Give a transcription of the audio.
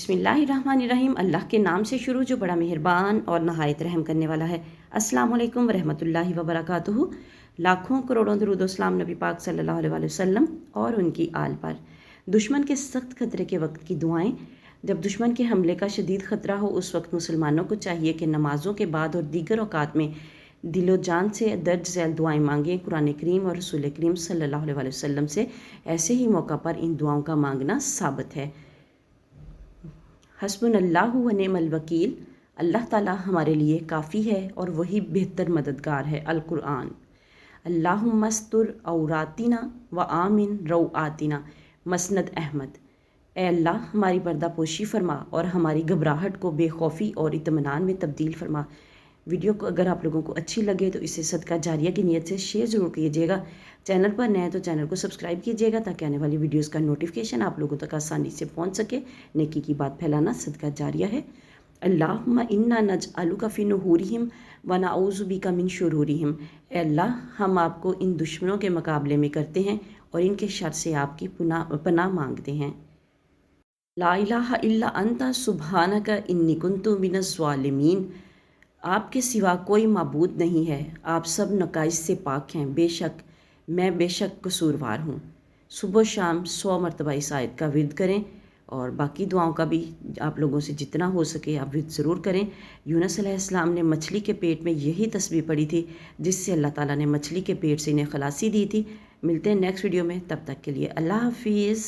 बिस्मिल्लाहिर्रहमानिर्रहीम। अल्लाह के नाम से शुरू जो बड़ा मेहरबान और नहायत रहम करने वाला है। अस्सलाम वालेकुम रहमतुल्लाहि व बरकातुहू। लाखों करोड़ों दरूद सलाम नबी पाक सल्लल्लाहु अलैहि वसल्लम और उनकी आल पर। दुश्मन के सख्त खतरे के वक्त की दुआएं। जब दुश्मन के हमले का शदीद ख़तरा हो उस वक्त मुसलमानों को चाहिए कि नमाज़ों के बाद और दीगर औकात में दिलो जान से दर्ज झैल दुआएं मांगें। कुरान करीम और रसूल करीम सल्लल्लाहु अलैहि वसल्लम से ऐसे ही मौका पर इन दुआओं का मांगना साबित है। हस्बुनल्लाहु व निअमल वकील। अल्लाह ताला हमारे लिए काफ़ी है और वही बेहतर मददगार है। अल कुरान। अल्लाहुम्मस्तुर औरातिना व आमिन रौआतिना। मसनद अहमद। ए अल्लाह हमारी पर्दापोशी फरमा और हमारी घबराहट को बेखौफी और इत्मीनान में तब्दील फरमा। वीडियो को अगर आप लोगों को अच्छी लगे तो इसे सदका जारिया की नीयत से शेयर ज़रूर कीजिएगा। चैनल पर नए तो चैनल को सब्सक्राइब कीजिएगा ताकि आने वाली वीडियोस का नोटिफिकेशन आप लोगों तक आसानी से पहुंच सके। नेकी की बात फैलाना सदका जारिया है। अल्लाहुम्मा इन्ना नजअलुका फी नुहूरिहिम व नऊज़ु बिका मिन शुरूरिहिम। ए अल्लाह हम आपको इन दुश्मनों के मुकाबले में करते हैं और इनके शर से आपकी पनाह मांगते हैं। ला इलाहा इल्ला अंता सुब्हानका इन्नी कुन्तु मिनज़ ज़ालिमीन। आपके सिवा कोई माबूद नहीं है, आप सब नकाइस से पाक हैं। मैं बेशक कसूरवार हूँ। सुबह शाम 100 मरतबा इस आयत का विर्द करें और बाकी दुआओं का भी आप लोगों से जितना हो सके आप विर्द ज़रूर करें। यूनुस अलैहिस्सलाम ने मछली के पेट में यही तस्बीह पढ़ी थी जिससे अल्लाह ताला ने मछली के पेट से इन्हें खलासी दी थी। मिलते हैं नेक्स्ट वीडियो में, तब तक के लिए अल्लाह हाफिज़।